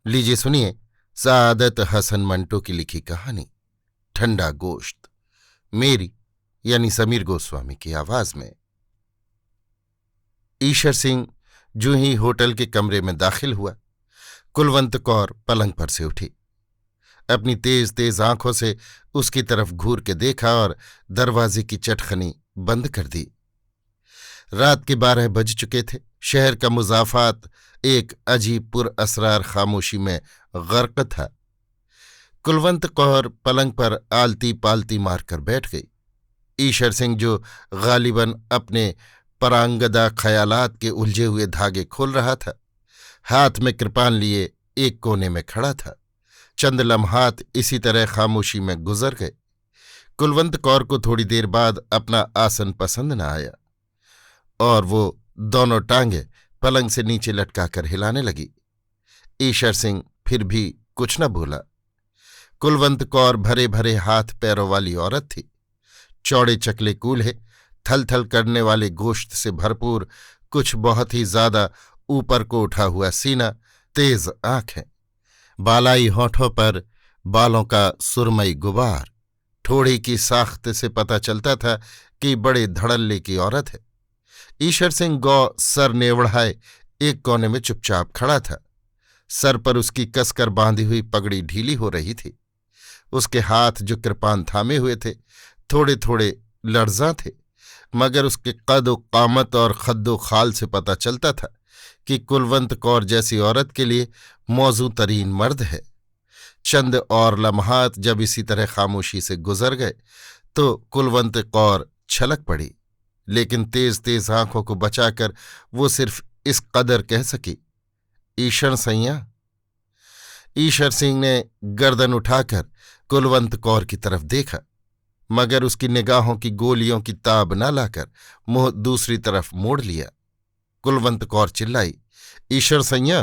लीजिए सुनिए सादत हसन मंटो की लिखी कहानी ठंडा गोश्त, मेरी यानी समीर गोस्वामी की आवाज में। ईशर सिंह जूं ही होटल के कमरे में दाखिल हुआ, कुलवंत कौर पलंग पर से उठी। अपनी तेज तेज आंखों से उसकी तरफ घूर के देखा और दरवाजे की चटखनी बंद कर दी। रात के 12 बज चुके थे। शहर का मुजाफात एक अजीब पुरअसरार खामोशी में गर्क था। कुलवंत कौर पलंग पर आलती पालती मारकर बैठ गई। ईशर सिंह, जो गालिबन अपने परांगदा ख्यालात के उलझे हुए धागे खोल रहा था, हाथ में कृपान लिए एक कोने में खड़ा था। चंद लम्हात इसी तरह खामोशी में गुजर गए। कुलवंत कौर को थोड़ी देर बाद अपना आसन पसंद न आया और वो दोनों टांगे पलंग से नीचे लटकाकर हिलाने लगी। ईशर सिंह फिर भी कुछ न बोला। कुलवंत कौर भरे भरे हाथ पैरों वाली औरत थी। चौड़े चकले कूल्हे, थल थल करने वाले गोश्त से भरपूर, कुछ बहुत ही ज्यादा ऊपर को उठा हुआ सीना, तेज आंखें, बालाई होठों पर बालों का सुरमई गुबार। ठोड़ी की साख्त से पता चलता था कि बड़े धड़ल्ले की औरत है। ईशर सिंह गौ सर नेवढ़ाए एक कोने में चुपचाप खड़ा था। सर पर उसकी कसकर बांधी हुई पगड़ी ढीली हो रही थी। उसके हाथ जो कृपान थामे हुए थे, थोड़े थोड़े लर्जा थे, मगर उसके कद कामत और खद्दो खाल से पता चलता था कि कुलवंत कौर जैसी औरत के लिए मौजू तरीन मर्द है। चंद और लम्हात जब इसी तरह खामोशी से गुजर गए तो कुलवंत कौर छलक पड़ी, लेकिन तेज तेज आंखों को बचाकर वो सिर्फ इस कदर कह सकी, ईशर सैया। ईशर सिंह ने गर्दन उठाकर कुलवंत कौर की तरफ देखा, मगर उसकी निगाहों की गोलियों की ताब न लाकर मुंह दूसरी तरफ मोड़ लिया। कुलवंत कौर चिल्लाई, ईशर सैया,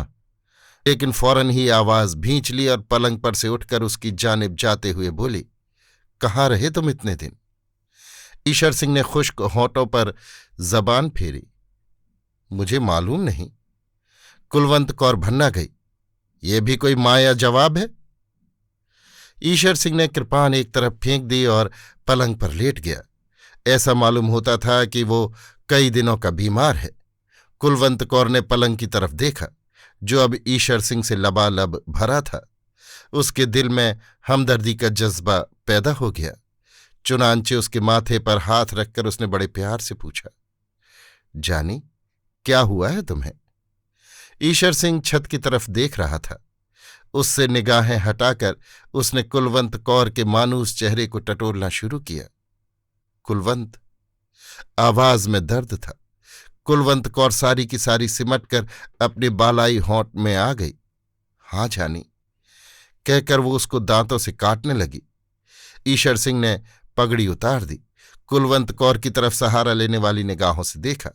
लेकिन फौरन ही आवाज भींच ली और पलंग पर से उठकर उसकी जानिब जाते हुए बोली, कहाँ रहे तुम इतने दिन? ईशर सिंह ने खुश्क होंठों पर जबान फेरी, मुझे मालूम नहीं। कुलवंत कौर भन्ना गई, ये भी कोई माया जवाब है? ईशर सिंह ने कृपान एक तरफ फेंक दी और पलंग पर लेट गया। ऐसा मालूम होता था कि वो कई दिनों का बीमार है। कुलवंत कौर ने पलंग की तरफ देखा, जो अब ईशर सिंह से लबालब भरा था। उसके दिल में हमदर्दी का जज्बा पैदा हो गया। चुनांचे उसके माथे पर हाथ रखकर उसने बड़े प्यार से पूछा, जानी, क्या हुआ है तुम्हें? ईशर सिंह छत की तरफ देख रहा था। उससे निगाहें हटाकर उसने कुलवंत कौर के मानूस चेहरे को टटोलना शुरू किया। कुलवंत, आवाज में दर्द था। कुलवंत कौर सारी की सारी सिमटकर अपने बालाई होंठ में आ गई। हाँ जानी, कहकर वो उसको दांतों से काटने लगी। ईशर सिंह ने पगड़ी उतार दी। कुलवंत कौर की तरफ सहारा लेने वाली निगाहों से देखा।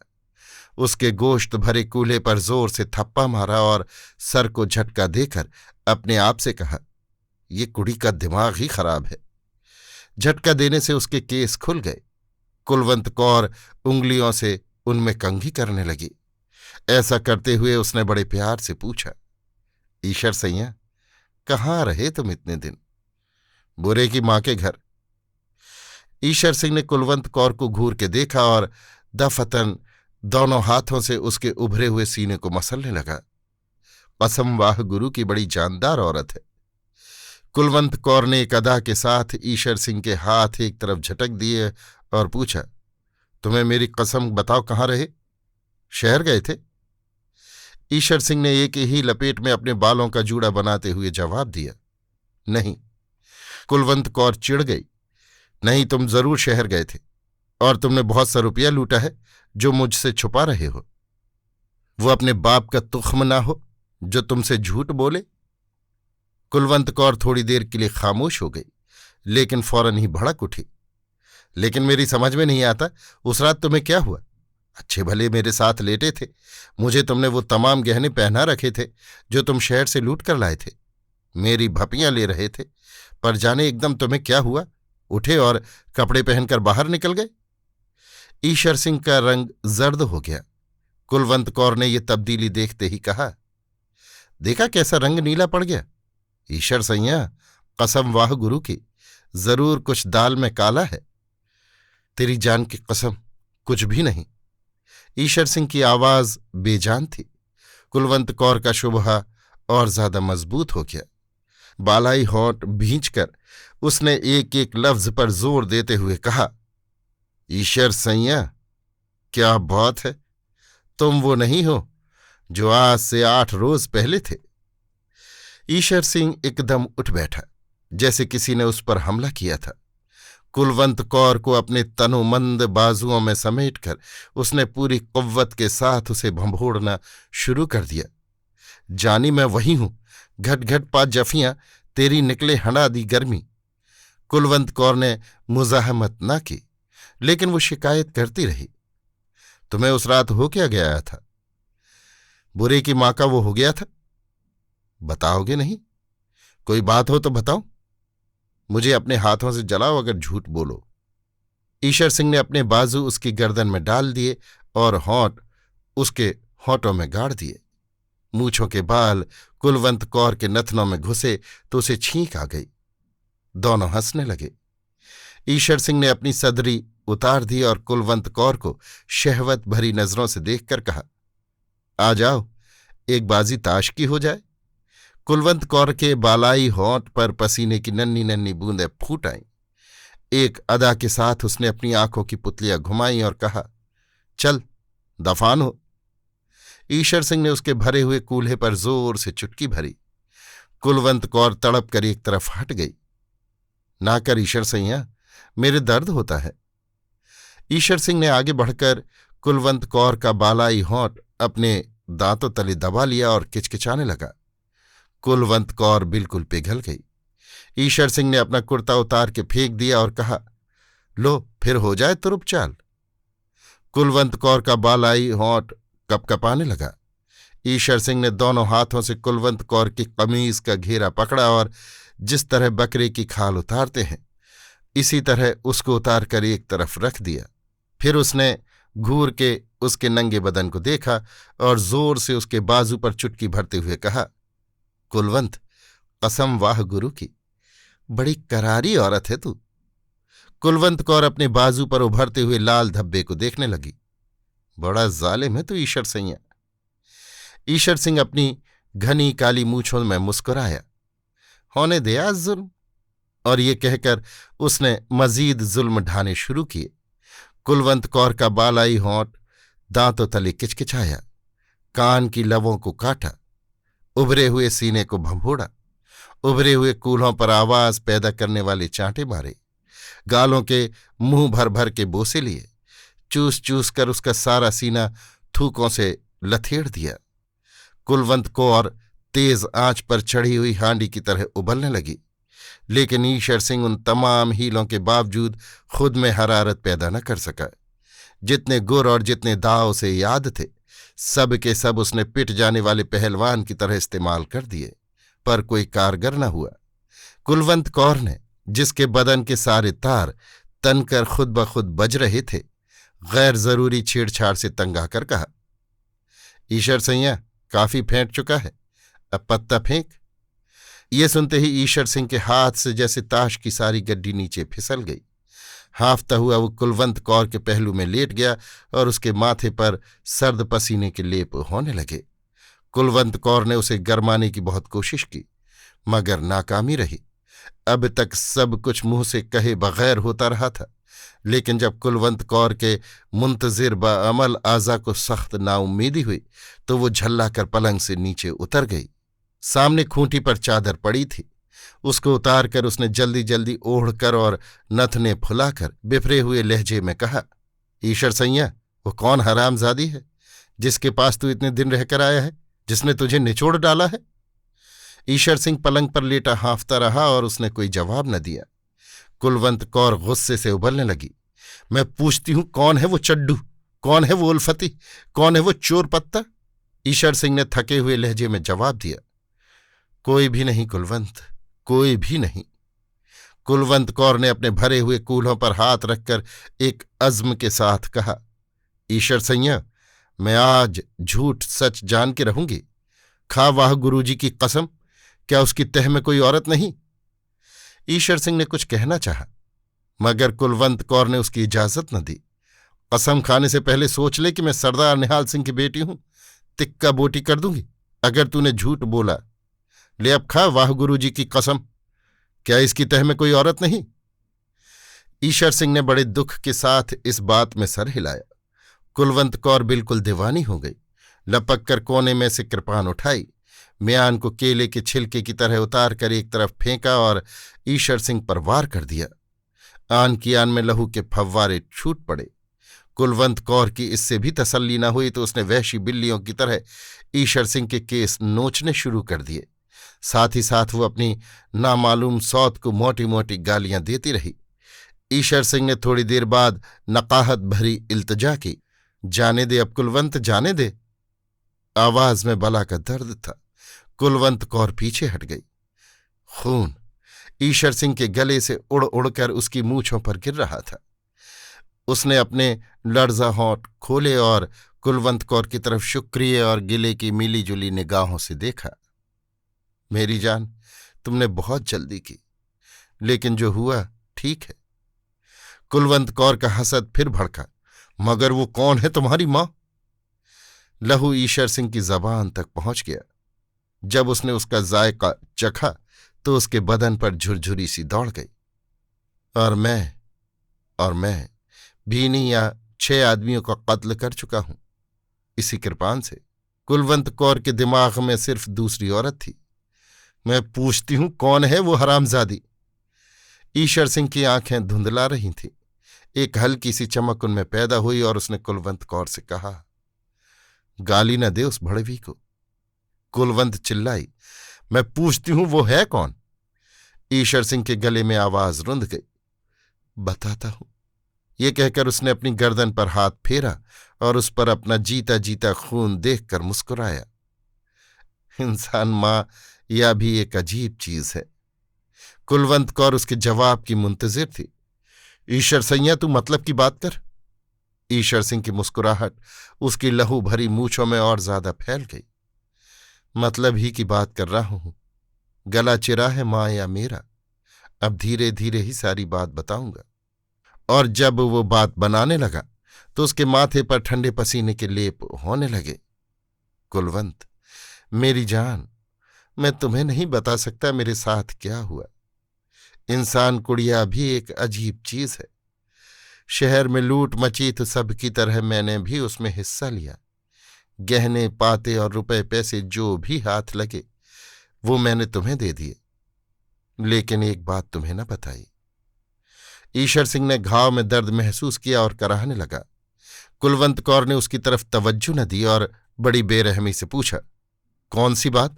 उसके गोश्त भरे कूल्हे पर जोर से थप्पा मारा और सर को झटका देकर अपने आप से कहा, ये कुड़ी का दिमाग ही खराब है। झटका देने से उसके केस खुल गए। कुलवंत कौर उंगलियों से उनमें कंघी करने लगी। ऐसा करते हुए उसने बड़े प्यार से पूछा, ईशर सैया, कहाँ रहे तुम इतने दिन? बुरे की माँ के घर। ईशर सिंह ने कुलवंत कौर को घूर के देखा और दफतन दोनों हाथों से उसके उभरे हुए सीने को मसलने लगा। कसम वाह गुरु की बड़ी जानदार औरत है। कुलवंत कौर ने एक अदा के साथ ईशर सिंह के हाथ एक तरफ झटक दिए और पूछा, तुम्हें मेरी कसम बताओ, कहाँ रहे? शहर गए थे? ईशर सिंह ने एक ही लपेट में अपने बालों का जूड़ा बनाते हुए जवाब दिया, नहीं। कुलवंत कौर चिढ़ गई, नहीं, तुम जरूर शहर गए थे और तुमने बहुत सा रुपया लूटा है जो मुझसे छुपा रहे हो। वो अपने बाप का तुख्म ना हो जो तुमसे झूठ बोले? कुलवंत कौर थोड़ी देर के लिए खामोश हो गई, लेकिन फौरन ही भड़क उठी, लेकिन मेरी समझ में नहीं आता, उस रात तुम्हें क्या हुआ? अच्छे भले मेरे साथ लेटे थे। मुझे तुमने वो तमाम गहने पहना रखे थे जो तुम शहर से लूट कर लाए थे। मेरी भपियां ले रहे थे, पर जाने एकदम तुम्हें क्या हुआ, उठे और कपड़े पहनकर बाहर निकल गए। ईशर सिंह का रंग जर्द हो गया। कुलवंत कौर ने यह तब्दीली देखते ही कहा, देखा कैसा रंग नीला पड़ गया। ईश्वर सैया, कसम वाह गुरु की, जरूर कुछ दाल में काला है। तेरी जान की कसम, कुछ भी नहीं। ईश्वर सिंह की आवाज बेजान थी। कुलवंत कौर का शुबहा और ज्यादा मजबूत हो गया। बालाई होंठ भींचकर उसने एक एक लफ्ज पर जोर देते हुए कहा, ईश्वर सैया, क्या बात है, तुम वो नहीं हो जो आज से 8 रोज पहले थे। ईश्वर सिंह एकदम उठ बैठा, जैसे किसी ने उस पर हमला किया था। कुलवंत कौर को अपने तनुमंद बाजुओं में समेटकर उसने पूरी कुव्वत के साथ उसे भंभोड़ना शुरू कर दिया। जानी मैं वही हूं, घट घट पा जफियां तेरी निकले हना दी गर्मी। कुलवंत कौर ने मुजाहमत न की, लेकिन वो शिकायत करती रही। तुम्हें उस रात हो क्या गया था? बुरे की मां का वो हो गया था। बताओगे नहीं? कोई बात हो तो बताओ, मुझे अपने हाथों से जलाओ अगर झूठ बोलो। ईश्वर सिंह ने अपने बाजू उसकी गर्दन में डाल दिए और होंठ उसके होंठों में गाड़ दिए। मूंछों के बाल कुलवंत कौर के नथनों में घुसे तो उसे छींक आ गई। दोनों हंसने लगे। ईश्वर सिंह ने अपनी सदरी उतार दी और कुलवंत कौर को शहवत भरी नजरों से देखकर कहा, आ जाओ, एक बाजी ताश की हो जाए। कुलवंत कौर के बालाई होंठ पर पसीने की नन्ही नन्ही बूंदें फूट आईं। एक अदा के साथ उसने अपनी आंखों की पुतलियां घुमाई और कहा, चल दफान हो। ईश्वर सिंह ने उसके भरे हुए कूल्हे पर जोर से चुटकी भरी। कुलवंत कौर तड़प कर एक तरफ हट गई। ना कर ईश्वर सैया, मेरे दर्द होता है। ईश्वर सिंह ने आगे बढ़कर कुलवंत कौर का बालाई होंठ अपने दांतों तले दबा लिया और किचकिचाने लगा। कुलवंत कौर बिल्कुल पिघल गई। ईश्वर सिंह ने अपना कुर्ता उतार के फेंक दिया और कहा, लो फिर हो जाए तुरुपचाल। कुलवंत कौर का बालाई होंठ कपकपाने लगा। ईश्वर सिंह ने दोनों हाथों से कुलवंत कौर की कमीज का घेरा पकड़ा और जिस तरह बकरे की खाल उतारते हैं इसी तरह उसको उतार कर एक तरफ रख दिया। फिर उसने घूर के उसके नंगे बदन को देखा और जोर से उसके बाजू पर चुटकी भरते हुए कहा, कुलवंत, कसम वाह गुरु की, बड़ी करारी औरत है तू। कुलवंत कौर अपने बाजू पर उभरते हुए लाल धब्बे को देखने लगी। बड़ा जालिम है तू ईश्वर सैया। ईश्वर सिंह अपनी घनी काली मूंछों में मुस्कुराया। होने दे आज जुल्म। और ये कहकर उसने मजीद जुल्म ढाने शुरू किए। कुलवंत कौर का बालाई होंठ दांतों तले किचकिचाया, कान की लवों को काटा, उभरे हुए सीने को भंभोड़ा, उभरे हुए कूल्हों पर आवाज पैदा करने वाले चांटे मारे, गालों के मुंह भर भर के बोसे लिए, चूस चूस कर उसका सारा सीना थूकों से लथेड़ दिया। कुलवंत कौर तेज आंच पर चढ़ी हुई हांडी की तरह उबलने लगी, लेकिन ईश्वर सिंह उन तमाम हीलों के बावजूद खुद में हरारत पैदा न कर सका। जितने गुर और जितने दाव उसे याद थे सब के सब उसने पिट जाने वाले पहलवान की तरह इस्तेमाल कर दिए, पर कोई कारगर न हुआ। कुलवंत कौर ने, जिसके बदन के सारे तार तनकर खुद ब खुद बज रहे थे, गैर जरूरी छेड़छाड़ से तंग आकर कहा, ईश्वर सैया, काफी फेंट चुका है, अब पत्ता फेंक। ये सुनते ही ईश्वर सिंह के हाथ से जैसे ताश की सारी गड्डी नीचे फिसल गई। हांफता हुआ वो कुलवंत कौर के पहलू में लेट गया और उसके माथे पर सर्द पसीने के लेप होने लगे। कुलवंत कौर ने उसे गरमाने की बहुत कोशिश की, मगर नाकामी रही। अब तक सब कुछ मुंह से कहे बगैर होता रहा था, लेकिन जब कुलवंत कौर के मुंतजिर बाअमल आज़ा को सख्त नाउम्मीदी हुई तो वो झल्लाकर पलंग से नीचे उतर गई। सामने खूंटी पर चादर पड़ी थी, उसको उतारकर उसने जल्दी जल्दी ओढ़कर और नथने फुलाकर बिफरे हुए लहजे में कहा, ईश्वर सैया, वो कौन हरामजादी है जिसके पास तू इतने दिन रहकर आया है, जिसने तुझे निचोड़ डाला है? ईश्वर सिंह पलंग पर लेटा हाँफता रहा और उसने कोई जवाब न दिया। कुलवंत कौर गुस्से से उबलने लगी। मैं पूछती हूं, कौन है वो चड्डू, कौन है वो उल्फती, कौन है वो चोर पत्ता? ईश्वर सिंह ने थके हुए लहजे में जवाब दिया, कोई भी नहीं कुलवंत, कोई भी नहीं। कुलवंत कौर ने अपने भरे हुए कूल्हों पर हाथ रखकर एक अज़्म के साथ कहा, ईश्वर सैया, मैं आज झूठ सच जान के रहूंगी। खा वाह गुरुजी की कसम, क्या उसकी तह में कोई औरत नहीं? ईश्वर सिंह ने कुछ कहना चाहा, मगर कुलवंत कौर ने उसकी इजाजत न दी। कसम खाने से पहले सोच ले कि मैं सरदार निहाल सिंह की बेटी हूं, तिक्का बोटी कर दूंगी अगर तूने झूठ बोला। ले अब खा वाह गुरुजी की कसम, क्या इसकी तह में कोई औरत नहीं? ईश्वर सिंह ने बड़े दुख के साथ इस बात में सर हिलाया। कुलवंत कौर बिल्कुल दीवानी हो गई। लपक कर कोने में से कृपान उठाई, म्यान को केले के छिलके की तरह उतार कर एक तरफ फेंका और ईश्वर सिंह पर वार कर दिया। आन की आन में लहू के फव्वारे छूट पड़े। कुलवंत कौर की इससे भी तसल्ली न हुई तो उसने वहशी बिल्लियों की तरह ईश्वर सिंह के केस नोचने शुरू कर दिए। साथ ही साथ वो अपनी नामालूम सौत को मोटी मोटी गालियां देती रही। ईश्वर सिंह ने थोड़ी देर बाद नकाहत भरी इल्तजा की, जाने दे अब कुलवंत, जाने दे। आवाज में बला का दर्द था। कुलवंत कौर पीछे हट गई। खून ईश्वर सिंह के गले से उड़ उड़कर उसकी मूछों पर गिर रहा था। उसने अपने लर्जा होंठ खोले और कुलवंत कौर की तरफ शुक्रिया और गिले की मिली जुली निगाहों से देखा। मेरी जान, तुमने बहुत जल्दी की, लेकिन जो हुआ ठीक है। कुलवंत कौर का हसद फिर भड़का, मगर वो कौन है तुम्हारी मां? लहू ईश्वर सिंह की जबान तक पहुंच गया। जब उसने उसका जायका चखा तो उसके बदन पर झुरझुरी सी दौड़ गई। और मैं भीनी या 6 आदमियों का कत्ल कर चुका हूं इसी कृपान से। कुलवंत कौर के दिमाग में सिर्फ दूसरी औरत थी। मैं पूछती हूं, कौन है वो हरामजादी? ईश्वर सिंह की आंखें धुंधला रही थीं। एक हल्की सी चमक उनमें पैदा हुई और उसने कुलवंत कौर से कहा, गाली न दे उस भड़वी को। कुलवंत चिल्लाई, मैं पूछती हूं वो है कौन? ईश्वर सिंह के गले में आवाज रुंध गई। बताता हूं। ये कहकर उसने अपनी गर्दन पर हाथ फेरा और उस पर अपना जीता जीता खून देखकर मुस्कुराया। इंसान मां, यह भी एक अजीब चीज है। कुलवंत कौर उसके जवाब की मुंतजिर थी। ईश्वर सैया, तू मतलब की बात कर। ईश्वर सिंह की मुस्कुराहट उसकी लहू भरी मूछों में और ज्यादा फैल गई। मतलब ही की बात कर रहा हूं। गला चिरा है मां या मेरा। अब धीरे धीरे ही सारी बात बताऊंगा। और जब वो बात बनाने लगा तो उसके माथे पर ठंडे पसीने के लेप होने लगे। कुलवंत, मेरी जान, मैं तुम्हें नहीं बता सकता मेरे साथ क्या हुआ। इंसान कुड़िया भी एक अजीब चीज है। शहर में लूट मची तो सबकी तरह मैंने भी उसमें हिस्सा लिया। गहने पाते और रुपए पैसे जो भी हाथ लगे वो मैंने तुम्हें दे दिए, लेकिन एक बात तुम्हें न बताई। ईश्वर सिंह ने घाव में दर्द महसूस किया और कराहने लगा। कुलवंत कौर ने उसकी तरफ तवज्जो न दी और बड़ी बेरहमी से पूछा, कौन सी बात?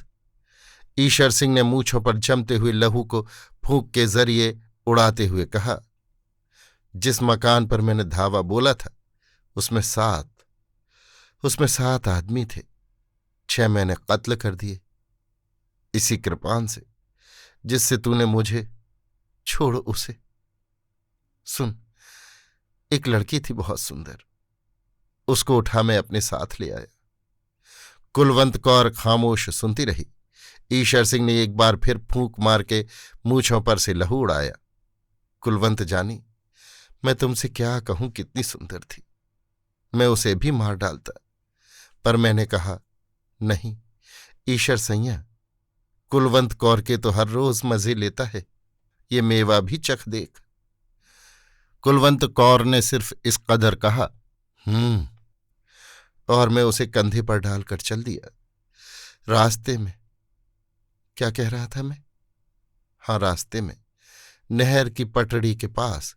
ईश्वर सिंह ने मूंछों पर जमते हुए लहू को फूंक के जरिए उड़ाते हुए कहा, जिस मकान पर मैंने धावा बोला था उसमें 7 आदमी थे। 6 मैंने कत्ल कर दिए इसी कृपान से जिससे तूने मुझे छोड़ उसे। सुन, एक लड़की थी बहुत सुंदर, उसको उठा मैं अपने साथ ले आया। कुलवंत कौर खामोश सुनती रही। ईश्वर सिंह ने एक बार फिर फूंक मार के मूंछों पर से लहू उड़ाया। कुलवंत जानी, मैं तुमसे क्या कहूं, कितनी सुंदर थी। मैं उसे भी मार डालता, पर मैंने कहा नहीं। ईश्वर सैया, कुलवंत कौर के तो हर रोज मजे लेता है, ये मेवा भी चख देख। कुलवंत कौर ने सिर्फ इस कदर कहा, और मैं उसे कंधे पर डालकर चल दिया। रास्ते में, क्या कह रहा था मैं? हाँ, रास्ते में नहर की पटड़ी के पास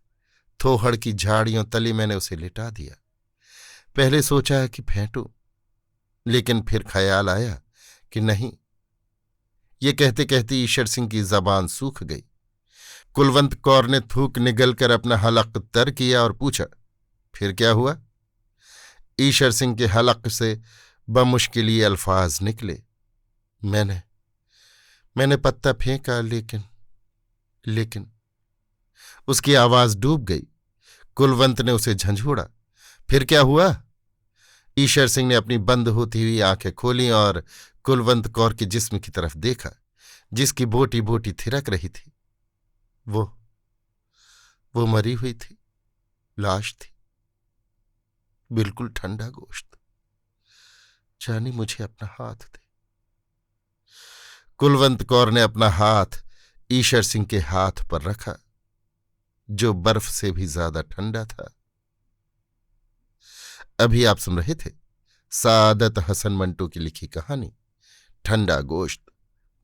थोहड़ की झाड़ियों तले मैंने उसे लिटा दिया। पहले सोचा कि फेंटूं, लेकिन फिर ख्याल आया कि नहीं। ये कहते कहते ईश्वर सिंह की जबान सूख गई। कुलवंत कौर ने थूक निगलकर अपना हलक तर किया और पूछा, फिर क्या हुआ? ईश्वर सिंह के हलक से बमुश्किल ये अल्फाज निकले, मैंने पत्ता फेंका, लेकिन उसकी आवाज डूब गई। कुलवंत ने उसे झंझोड़ा, फिर क्या हुआ? ईश्वर सिंह ने अपनी बंद होती हुई आंखें खोलीं और कुलवंत कौर के जिस्म की तरफ देखा, जिसकी बोटी बोटी थिरक रही थी। वो मरी हुई थी, लाश थी, बिल्कुल ठंडा गोश्त। जानी मुझे अपना हाथ दे। कुलवंत कौर ने अपना हाथ ईशर सिंह के हाथ पर रखा, जो बर्फ से भी ज्यादा ठंडा था। अभी आप सुन रहे थे सादत हसन मंटो की लिखी कहानी ठंडा गोश्त,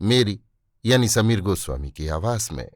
मेरी यानी समीर गोस्वामी की आवाज में।